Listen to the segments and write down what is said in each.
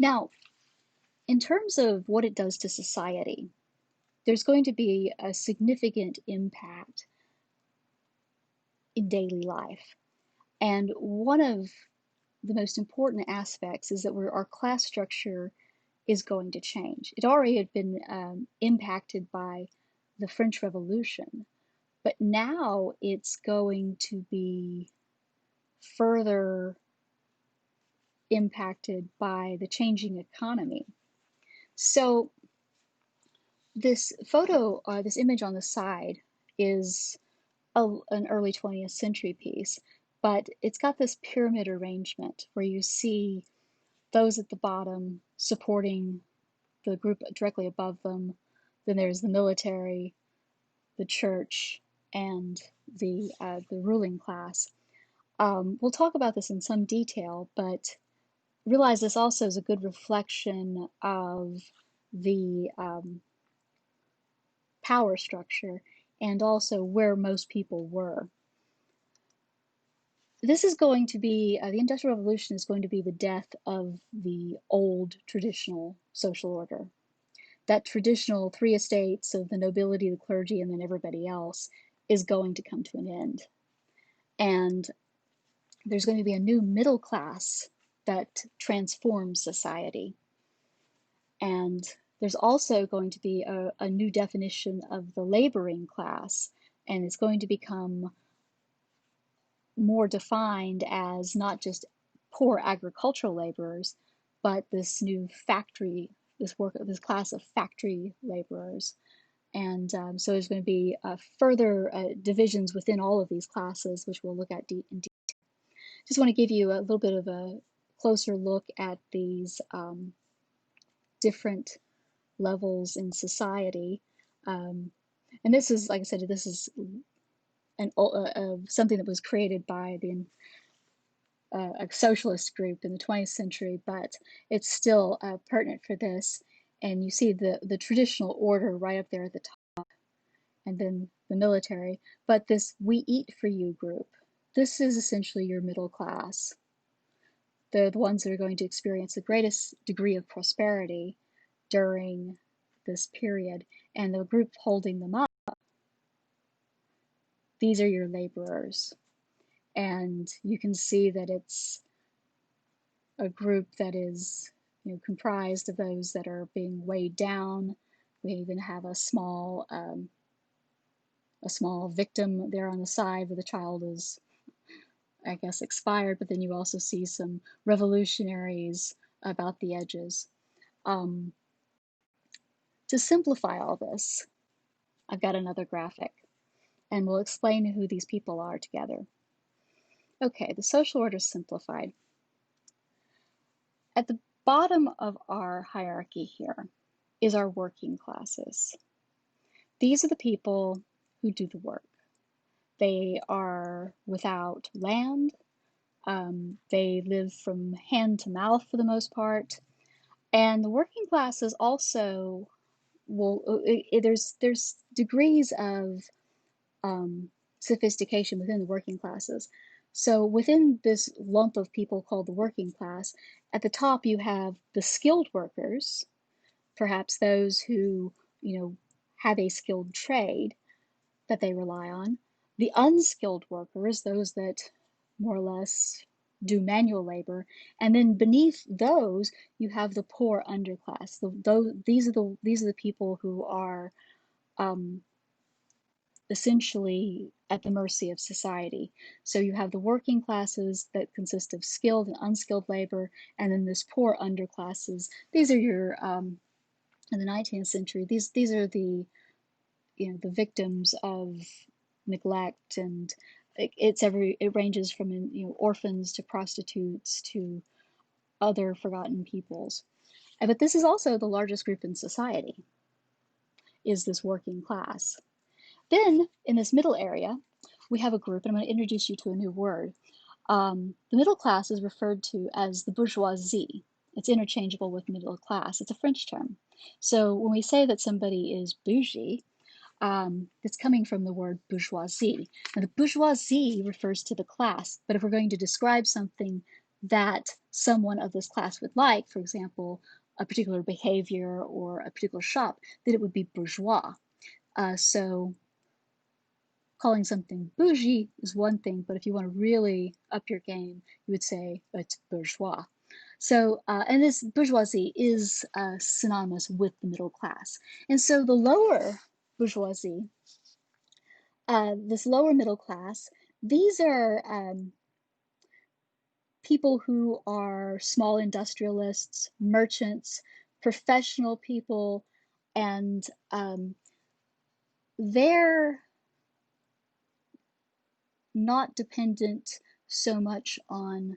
Now, in terms of what it does to society, there's going to be a significant impact in daily life. And one of the most important aspects is that our class structure is going to change. It already had been impacted by the French Revolution, but now it's going to be further impacted by the changing economy. So this photo, this image on the side is an early 20th century piece, but it's got this pyramid arrangement where you see those at the bottom supporting the group directly above them. Then there's the military, the church, and the ruling class. We'll talk about this in some detail, but realize this also is a good reflection of the power structure and also where most people were. This is going to be, the Industrial Revolution is going to be the death of the old traditional social order. That traditional three estates of the nobility, the clergy, and then everybody else is going to come to an end. And there's going to be a new middle class that transforms society. And there's also going to be a new definition of the laboring class, and it's going to become more defined as not just poor agricultural laborers, but this new factory, this class of factory laborers. And so there's going to be further divisions within all of these classes, which we'll look at in detail. Just want to give you a little bit of a closer look at these different levels in society. And this is, like I said, this is something that was created by a socialist group in the 20th century, but it's still pertinent for this. And you see the traditional order right up there at the top, and then the military. But this "we eat for you" group, this is essentially your middle class. They're the ones that are going to experience the greatest degree of prosperity during this period. And the group holding them up, these are your laborers. And you can see that it's a group that is, comprised of those that are being weighed down. We even have a small victim there on the side where the child is, I guess, expired, but then you also see some revolutionaries about the edges. To simplify all this, I've got another graphic, and we'll explain who these people are together. Okay, the social order simplified. At the bottom of our hierarchy here is our working classes. These are the people who do the work. They are without land. They live from hand to mouth for the most part. And the working classes also there's degrees of sophistication within the working classes. So within this lump of people called the working class, at the top you have the skilled workers, perhaps those who, have a skilled trade that they rely on. The unskilled workers, those that more or less do manual labor, and then beneath those you have the poor underclass. These are the people who are essentially at the mercy of society. So you have the working classes that consist of skilled and unskilled labor, and then this poor underclasses. These are your in the 19th century. These are the the victims of neglect, and it ranges from orphans to prostitutes to other forgotten peoples. But this is also the largest group in society, is this working class. Then in this middle area, we have a group, and I'm going to introduce you to a new word. The middle class is referred to as the bourgeoisie. It's interchangeable with middle class. It's a French term. So when we say that somebody is bougie, it's coming from the word bourgeoisie. Now, the bourgeoisie refers to the class, but if we're going to describe something that someone of this class would like, for example, a particular behavior or a particular shop, then it would be bourgeois. So calling something bougie is one thing, but if you want to really up your game, you would say it's bourgeois. So, and this bourgeoisie is synonymous with the middle class. And so the lower bourgeoisie, this lower middle class, these are people who are small industrialists, merchants, professional people, and they're not dependent so much on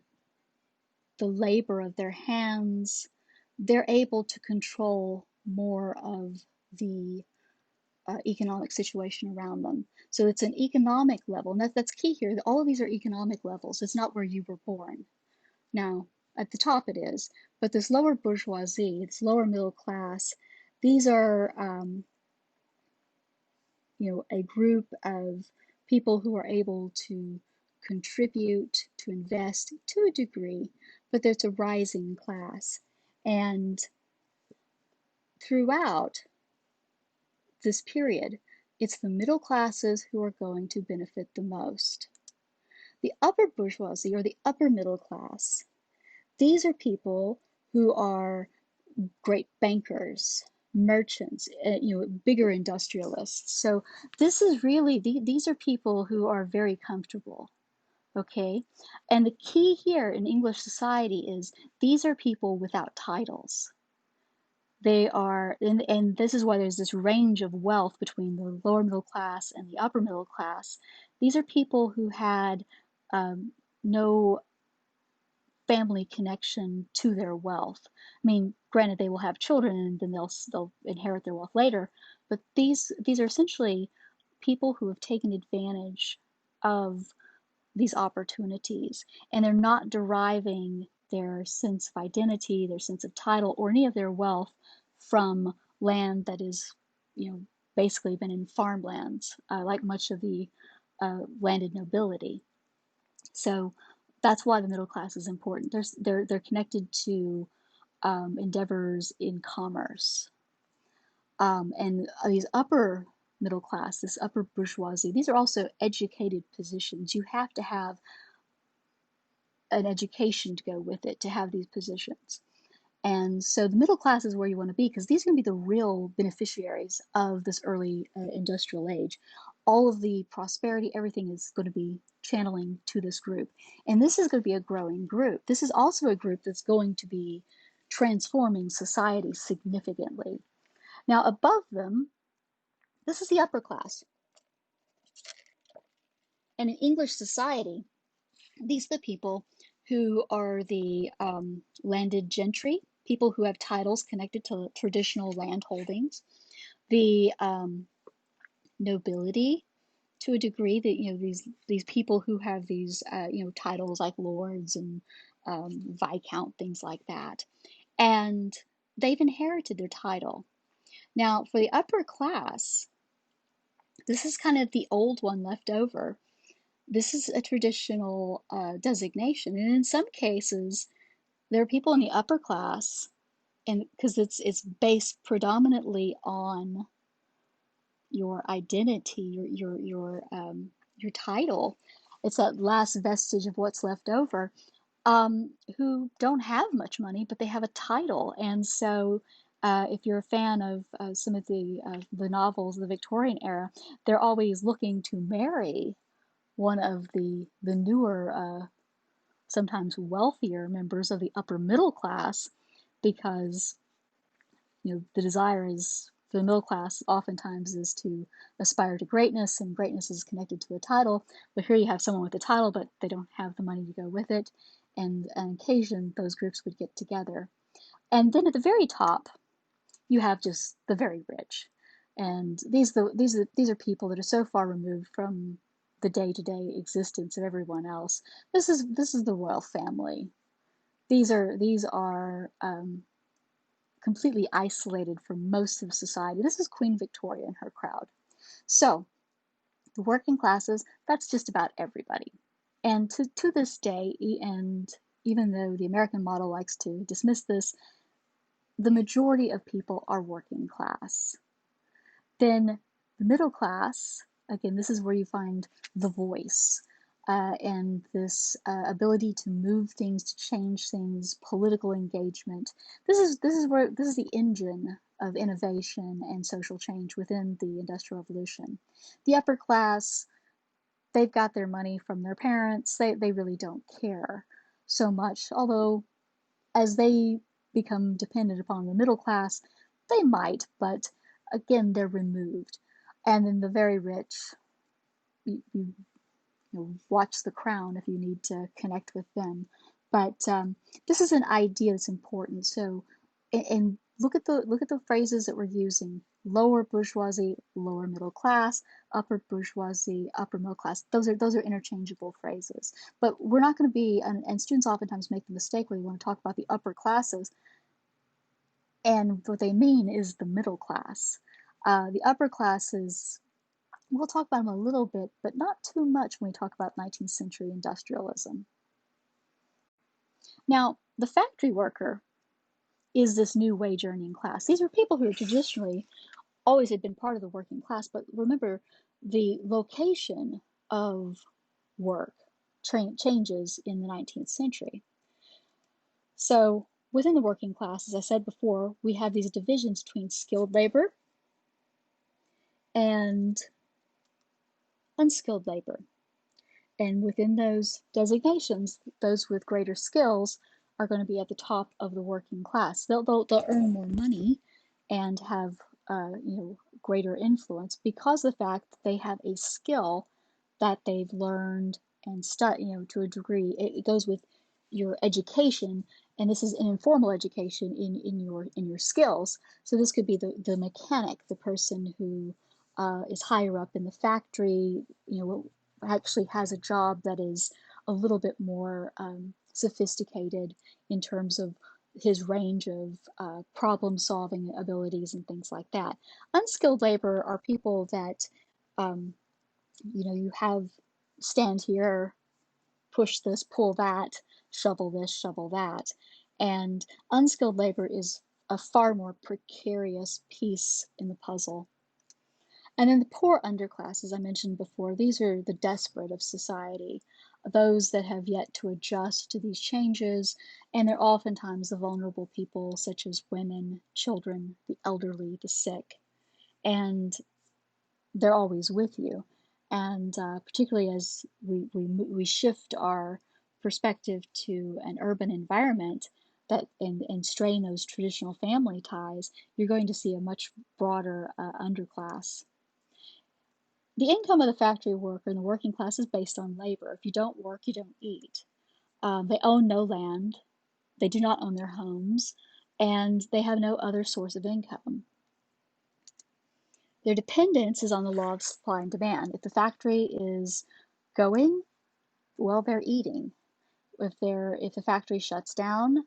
the labor of their hands. They're able to control more of the economic situation around them. So it's an economic level, and that's key here. All of these are economic levels. It's not where you were born. Now, at the top it is, but this lower bourgeoisie, this lower middle class, these are, a group of people who are able to contribute, to invest to a degree, but there's a rising class. And throughout this period, it's the middle classes who are going to benefit the most. The upper bourgeoisie, or the upper middle class, these are people who are great bankers, merchants, bigger industrialists. So this is really, these are people who are very comfortable, okay? And the key here in English society is these are people without titles. They are, and this is why there's this range of wealth between the lower middle class and the upper middle class. These are people who had no family connection to their wealth. I mean, granted, they will have children and then they'll inherit their wealth later, but these are essentially people who have taken advantage of these opportunities, and they're not deriving their sense of identity, their sense of title, or any of their wealth from land that is, basically been in farmlands, like much of the landed nobility. So that's why the middle class is important. They're connected to endeavors in commerce. And these upper middle class, this upper bourgeoisie, these are also educated positions. You have to have an education to go with it to have these positions. And so the middle class is where you want to be, because these are going to be the real beneficiaries of this early industrial age. All of the prosperity, everything is going to be channeling to this group. And this is going to be a growing group. This is also a group that's going to be transforming society significantly. Now, above them, this is the upper class. And in English society, these are the people who are the landed gentry, people who have titles connected to traditional land holdings, the nobility to a degree, that these people who have these titles like lords and viscount, things like that, and they've inherited their title. Now, for the upper class, this is kind of the old one left over. This is a traditional designation, and in some cases, there are people in the upper class, and because it's based predominantly on your identity, your title. It's that last vestige of what's left over. Who don't have much money, but they have a title, and so. If you're a fan of some of the novels of the Victorian era, they're always looking to marry one of the newer, sometimes wealthier members of the upper middle class, because the desire is for the middle class oftentimes is to aspire to greatness, and greatness is connected to a title. But here you have someone with a title, but they don't have the money to go with it, and on occasion those groups would get together. And then at the very top, you have just the very rich, and these are people that are so far removed from the day-to-day existence of everyone else. This is the royal family. These are completely isolated from most of society. This is Queen Victoria and her crowd. So the working classes, that's just about everybody. And to this day, and even though the American model likes to dismiss this, the majority of people are working class. Then the middle class, again, this is where you find the voice and this ability to move things, to change things, political engagement. This is the engine of innovation and social change within the Industrial Revolution. The upper class, they've got their money from their parents. They really don't care so much, although as they become dependent upon the middle class, they might, but again, they're removed. And then the very rich, you watch The Crown if you need to connect with them. But this is an idea that's important. So, and look at the phrases that we're using: lower bourgeoisie, lower middle class; upper bourgeoisie, upper middle class. Those are interchangeable phrases. But we're not going to be, and students oftentimes make the mistake where you want to talk about the upper classes, and what they mean is the middle class. The upper classes, we'll talk about them a little bit, but not too much when we talk about 19th century industrialism. Now, the factory worker is this new wage earning class. These are people who traditionally always had been part of the working class, but remember, the location of work changes in the 19th century. So within the working class, as I said before, we have these divisions between skilled labor and unskilled labor. And within those designations, those with greater skills are going to be at the top of the working class. They'll earn more money and have greater influence because of the fact that they have a skill that they've learned and to a degree. It goes with your education, and this is an informal education in your skills. So this could be the mechanic, the person who is higher up in the factory, actually has a job that is a little bit more sophisticated in terms of his range of problem-solving abilities and things like that. Unskilled labor are people that, you have stand here, push this, pull that, shovel this, shovel that. And unskilled labor is a far more precarious piece in the puzzle. And then the poor underclass, as I mentioned before, these are the desperate of society, those that have yet to adjust to these changes, and they're oftentimes the vulnerable people, such as women, children, the elderly, the sick, and they're always with you. And particularly as we shift our perspective to an urban environment and strain those traditional family ties, you're going to see a much broader underclass. The income of the factory worker in the working class is based on labor. If you don't work, you don't eat. They own no land, they do not own their homes, and they have no other source of income. Their dependence is on the law of supply and demand. If the factory is going, well, they're eating. If the factory shuts down,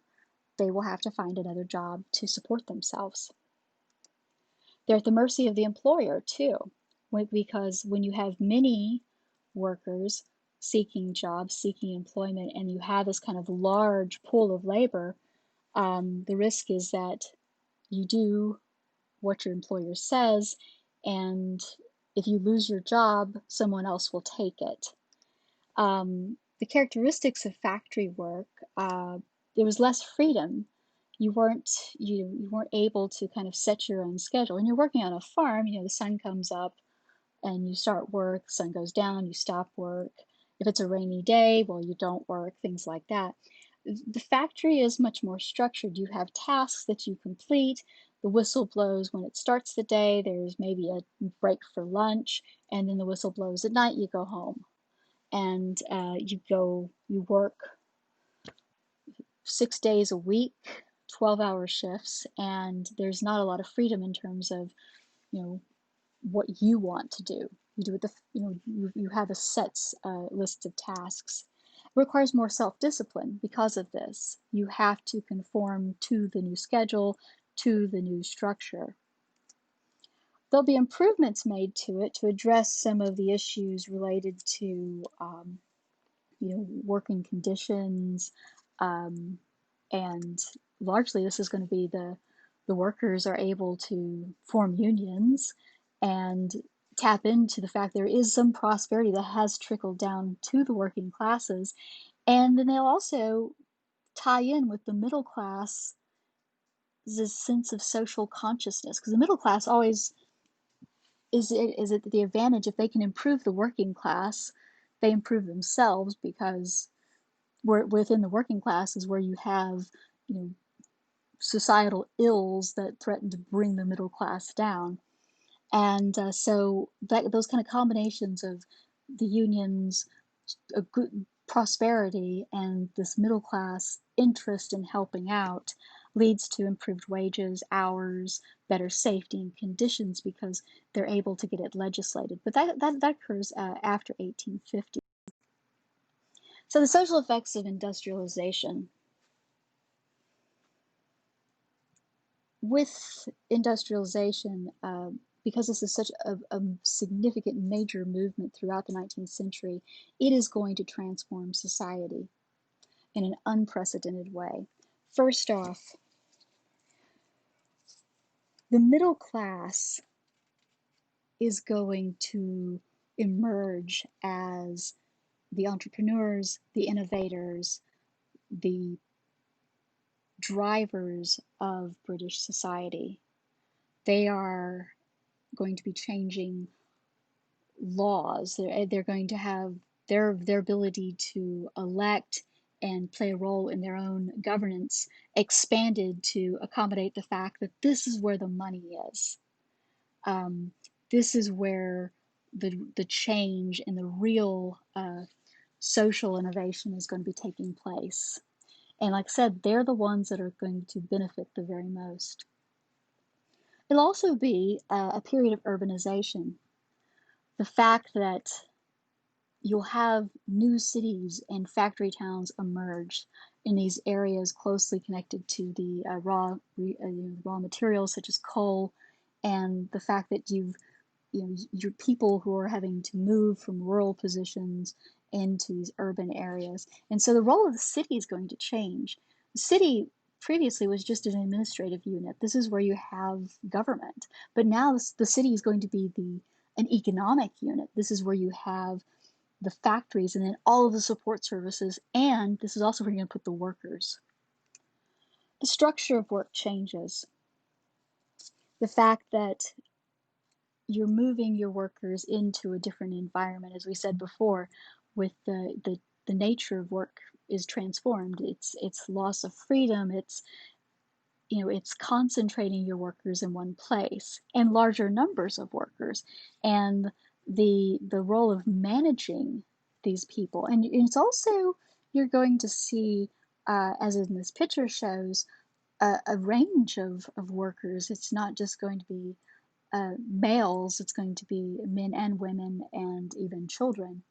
they will have to find another job to support themselves. They're at the mercy of the employer too, because when you have many workers seeking jobs, seeking employment, and you have this kind of large pool of labor, the risk is that you do what your employer says, and if you lose your job, someone else will take it. The characteristics of factory work, there was less freedom. You weren't able to kind of set your own schedule. And you're working on a farm, the sun comes up and you start work, sun goes down, you stop work. If it's a rainy day, well, you don't work, things like that. The factory is much more structured. You have tasks that you complete. The whistle blows when it starts the day. There's maybe a break for lunch, and then the whistle blows at night. You go home, and you work 6 days a week, 12-hour shifts, and there's not a lot of freedom in terms of, what you want to do. You do it you have a set list of tasks. It requires more self-discipline because of this. You have to conform to the new schedule, to the new structure. There'll be improvements made to it to address some of the issues related to working conditions, And largely this is going to be the workers are able to form unions and tap into the fact there is some prosperity that has trickled down to the working classes. And then they'll also tie in with the middle class this sense of social consciousness, because the middle class always is it the advantage if they can improve the working class, they improve themselves, because we're within the working class is where you have, you know, societal ills that threaten to bring the middle class down. And so those kind of combinations of the unions, a good prosperity, and this middle class interest in helping out leads to improved wages, hours, better safety and conditions, because they're able to get it legislated. But that occurs after 1850. So the social effects of industrialization. With industrialization, because this is such a significant major movement throughout the 19th century, it is going to transform society in an unprecedented way. First off, the middle class is going to emerge as the entrepreneurs, the innovators, the drivers of British society. They are going to be changing laws. They're going to have their ability to elect and play a role in their own governance expanded to accommodate the fact that this is where the money is. Um, this is where the change and the real social innovation is going to be taking place. And like I said, they're the ones that are going to benefit the very most. It'll also be a period of urbanization. The fact that you'll have new cities and factory towns emerge in these areas closely connected to the raw materials such as coal, and the fact that your people who are having to move from rural positions into these urban areas. And so the role of the city is going to change. The city previously was just an administrative unit. This is where you have government. But now the city is going to be an economic unit. This is where you have the factories and then all of the support services, and this is also where you're going to put the workers. The structure of work changes. The fact that you're moving your workers into a different environment, as we said before, with the nature of work is transformed. It's loss of freedom. It's concentrating your workers in one place and larger numbers of workers, and the role of managing these people. And it's also, you're going to see, as in this picture shows, a range of workers. It's not just going to be males, it's going to be men and women and even children.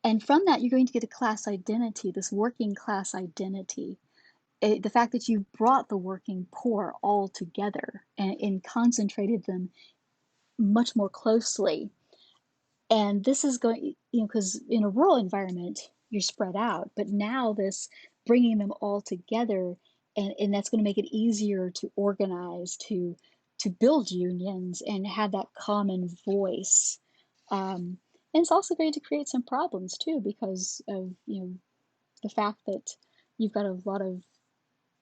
And from that, you're going to get a class identity, this working class identity. The fact that you brought the working poor all together and concentrated them much more closely. And this is going, because in a rural environment, you're spread out, but now this bringing them all together, and that's going to make it easier to organize, to build unions and have that common voice. And it's also going to create some problems too, because of the fact that you've got a lot of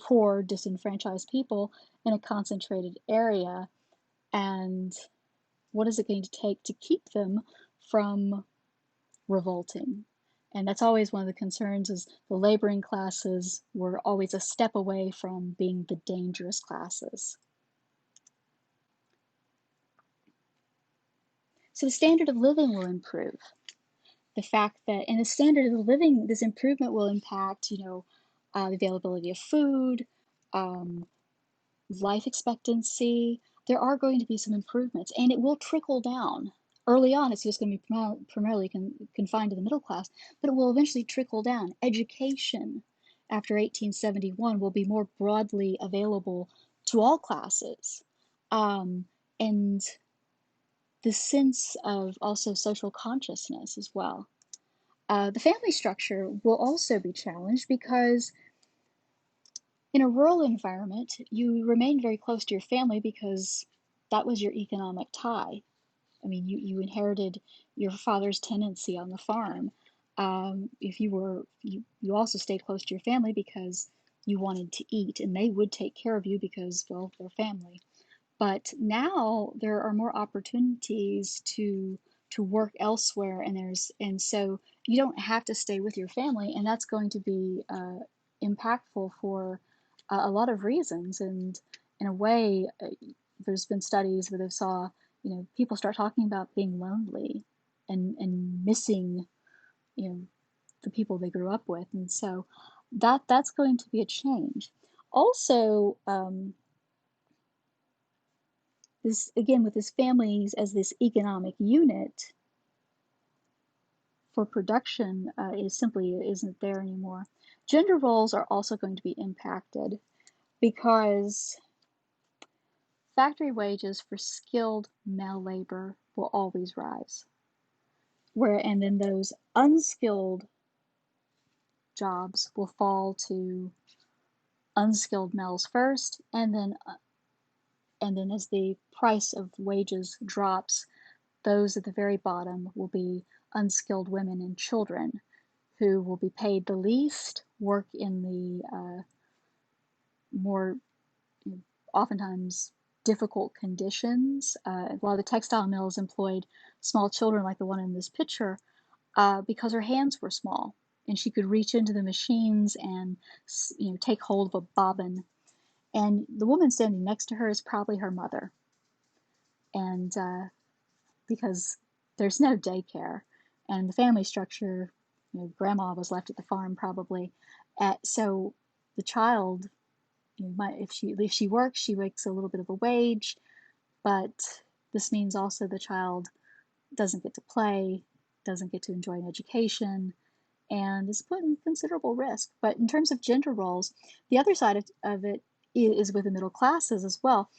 poor, disenfranchised people in a concentrated area. And what is it going to take to keep them from revolting? And that's always one of the concerns, is the laboring classes were always a step away from being the dangerous classes. So the standard of living will improve. The fact that, and the standard of living, this improvement will impact, the availability of food, life expectancy. There are going to be some improvements, and it will trickle down. Early on, it's just going to be primarily confined to the middle class, but it will eventually trickle down. Education after 1871 will be more broadly available to all classes. And the sense of also social consciousness as well. The family structure will also be challenged because in a rural environment, you remain very close to your family because that was your economic tie. I mean, you inherited your father's tenancy on the farm. If you were, you also stayed close to your family because you wanted to eat, and they would take care of you because, well, they're family. But now there are more opportunities to work elsewhere, and so you don't have to stay with your family, and that's going to be impactful for a lot of reasons. And in a way, there's been studies where they saw, people start talking about being lonely and missing, you know, the people they grew up with, and so that's going to be a change. Also, this again with this families as this economic unit for production is simply isn't there anymore. Gender roles are also going to be impacted because factory wages for skilled male labor will always rise. And then those unskilled jobs will fall to unskilled males first, and then as the price of wages drops, those at the very bottom will be unskilled women and children who will be paid the least, work in the more, you know, oftentimes difficult conditions. A lot of the textile mills employed small children like the one in this picture because her hands were small and she could reach into the machines and take hold of a bobbin. And the woman standing next to her is probably her mother. And because there's no daycare and the family structure, grandma was left at the farm probably. So the child, if she works, she makes a little bit of a wage, but this means also the child doesn't get to play, doesn't get to enjoy an education, and is put in considerable risk. But in terms of gender roles, the other side of it is with the middle classes as well.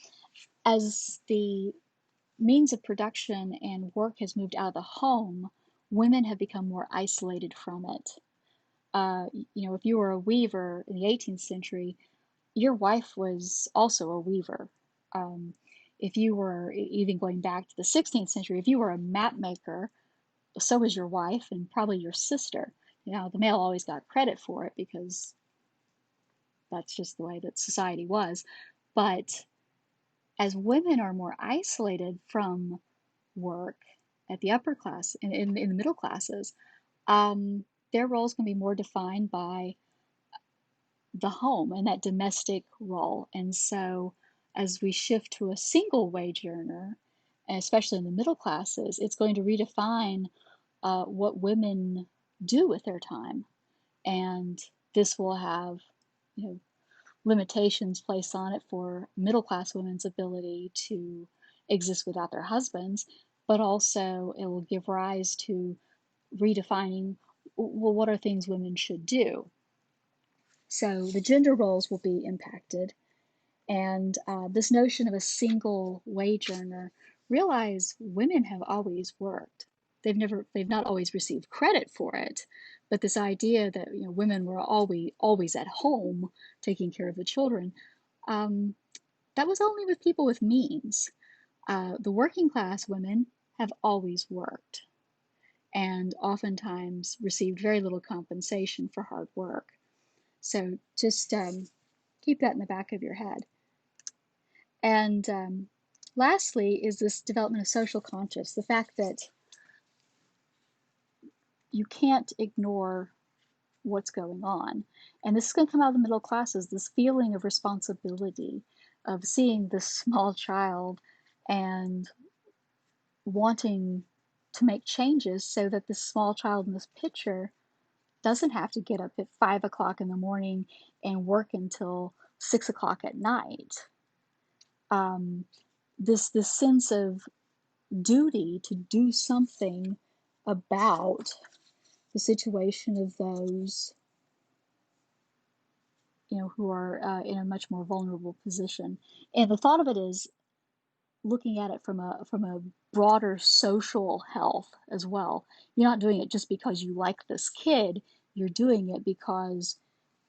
As the means of production and work has moved out of the home, women have become more isolated from it. If you were a weaver in the 18th century, your wife was also a weaver. Um, if you were, even going back to the 16th century, if you were a map maker, so was your wife and probably your sister. The male always got credit for it because that's just the way that society was. But as women are more isolated from work at the upper class, in the middle classes, um, their roles can be more defined by the home and that domestic role. And so as we shift to a single wage earner, especially in the middle classes, it's going to redefine what women do with their time. And this will have, limitations placed on it for middle class women's ability to exist without their husbands, but also it will give rise to redefining, well, what are things women should do? So the gender roles will be impacted. And this notion of a single wage earner, realize women have always worked. They've not always received credit for it, but this idea that women were always at home taking care of the children, um, that was only with people with means. The working class women have always worked and oftentimes received very little compensation for hard work. So just keep that in the back of your head. And lastly is this development of social conscience, the fact that you can't ignore what's going on. And this is going to come out of the middle classes, this feeling of responsibility of seeing this small child and wanting to make changes so that this small child in this picture doesn't have to get up at 5 o'clock in the morning and work until 6 o'clock at night. This sense of duty to do something about the situation of those who are in a much more vulnerable position. And the thought of it is looking at it from a broader social health as well. You're not doing it just because you like this kid. You're doing it because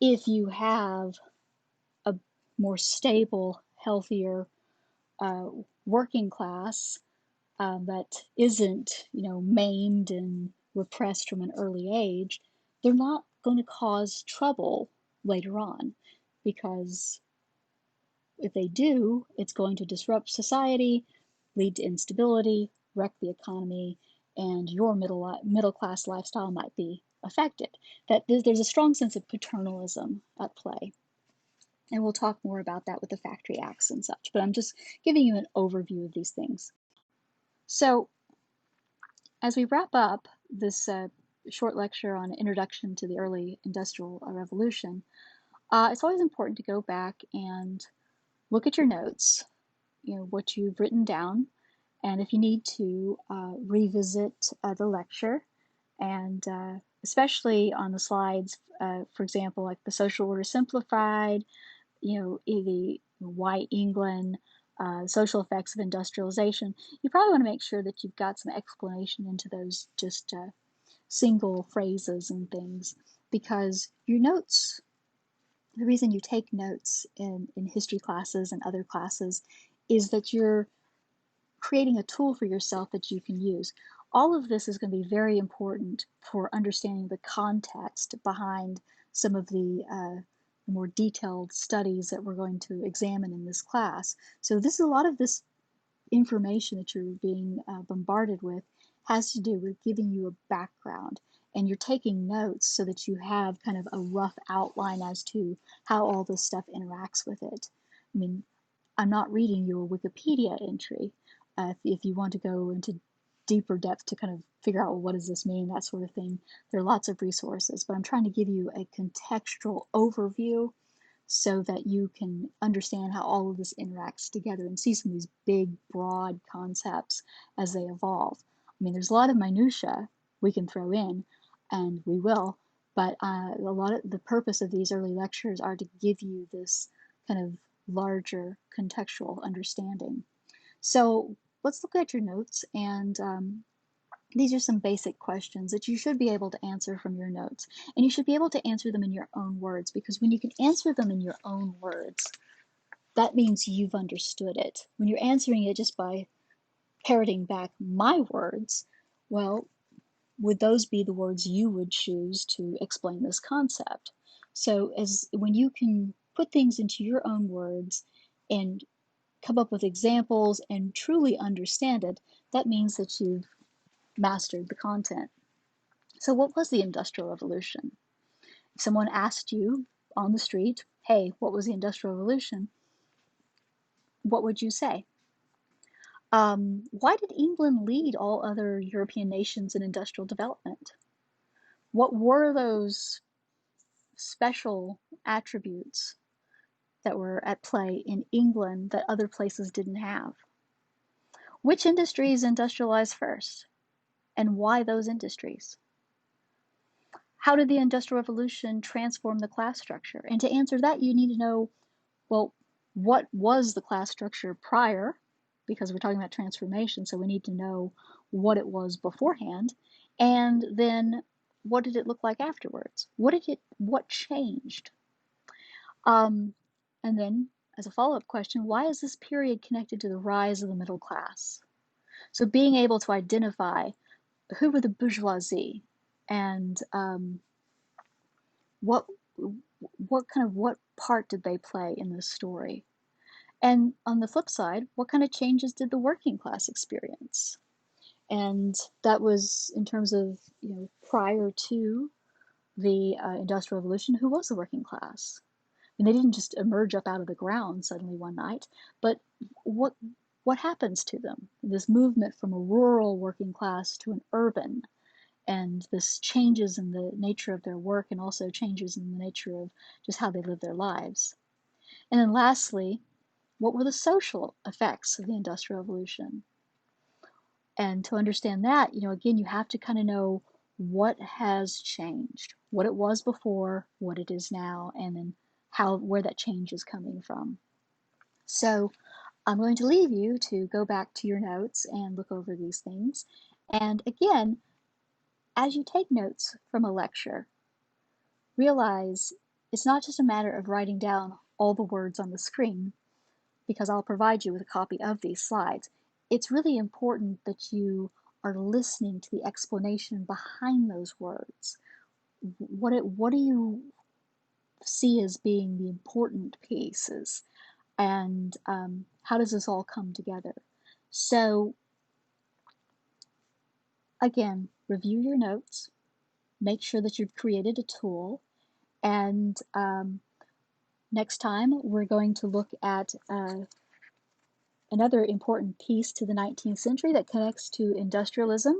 if you have a more stable, healthier uh, working class that isn't, maimed and repressed from an early age, they're not going to cause trouble later on, because if they do, it's going to disrupt society, lead to instability, wreck the economy, and your middle class lifestyle might be affected. That there's a strong sense of paternalism at play. And we'll talk more about that with the factory acts and such, but I'm just giving you an overview of these things. So as we wrap up this short lecture on Introduction to the Early Industrial Revolution, it's always important to go back and look at your notes, what you've written down, and if you need to, revisit the lecture, and especially on the slides, for example, like the social order simplified, the White England, social effects of industrialization. You probably want to make sure that you've got some explanation into those just single phrases and things, because your notes, the reason you take notes in history classes and other classes is that you're creating a tool for yourself that you can use. All of this is going to be very important for understanding the context behind some of the more detailed studies that we're going to examine in this class. So a lot of this information that you're being bombarded with has to do with giving you a background, and you're taking notes so that you have kind of a rough outline as to how all this stuff interacts with it. I mean, I'm not reading your Wikipedia entry. If you want to go into deeper depth to kind of figure out, well, what does this mean, that sort of thing, there are lots of resources, but I'm trying to give you a contextual overview so that you can understand how all of this interacts together and see some of these big, broad concepts as they evolve. I mean, there's a lot of minutia we can throw in, and we will, but a lot of the purpose of these early lectures are to give you this kind of larger contextual understanding. So let's look at your notes, and these are some basic questions that you should be able to answer from your notes. And you should be able to answer them in your own words, because when you can answer them in your own words, that means you've understood it. When you're answering it just by parroting back my words, well, would those be the words you would choose to explain this concept? So when you can put things into your own words and come up with examples and truly understand it, that means that you've mastered the content. So what was the Industrial Revolution? If someone asked you on the street, hey, what was the Industrial Revolution? What would you say? Why did England lead all other European nations in industrial development? What were those special attributes that were at play in England that other places didn't have? Which industries industrialized first, and why those industries? How did the Industrial Revolution transform the class structure? And to answer that, you need to know, well, what was the class structure prior? Because we're talking about transformation, so we need to know what it was beforehand. And then what did it look like afterwards? What changed? And then, as a follow-up question, why is this period connected to the rise of the middle class? So being able to identify who were the bourgeoisie, and what what part did they play in this story? And on the flip side, what kind of changes did the working class experience? And that was in terms of, prior to the Industrial Revolution, who was the working class? I mean, they didn't just emerge up out of the ground suddenly one night, but what what happens to them? This movement from a rural working class to an urban, and this changes in the nature of their work, and also changes in the nature of just how they live their lives. And then lastly, what were the social effects of the Industrial Revolution? And to understand that, again, you have to kind of know what has changed, what it was before, what it is now, and then where that change is coming from. So I'm going to leave you to go back to your notes and look over these things. And again, as you take notes from a lecture, realize it's not just a matter of writing down all the words on the screen, because I'll provide you with a copy of these slides. It's really important that you are listening to the explanation behind those words. What do you see as being the important pieces? And how does this all come together? So again, review your notes, make sure that you've created a tool, and next time we're going to look at another important piece to the 19th century that connects to industrialism,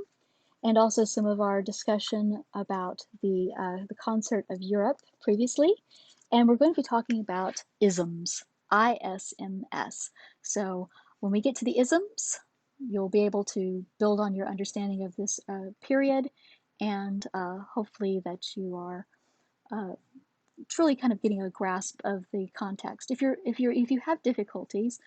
and also some of our discussion about the concert of Europe previously. And we're going to be talking about isms, ISMS. So when we get to the isms, you'll be able to build on your understanding of this period, and hopefully that you are truly kind of getting a grasp of the context. If you have difficulties,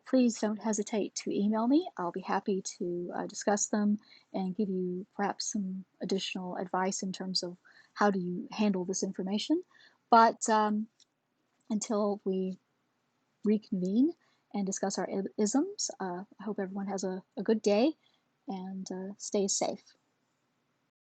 please don't hesitate to email me. I'll be happy to discuss them and give you perhaps some additional advice in terms of how do you handle this information. But until we reconvene and discuss our isms, I hope everyone has a good day and stays safe.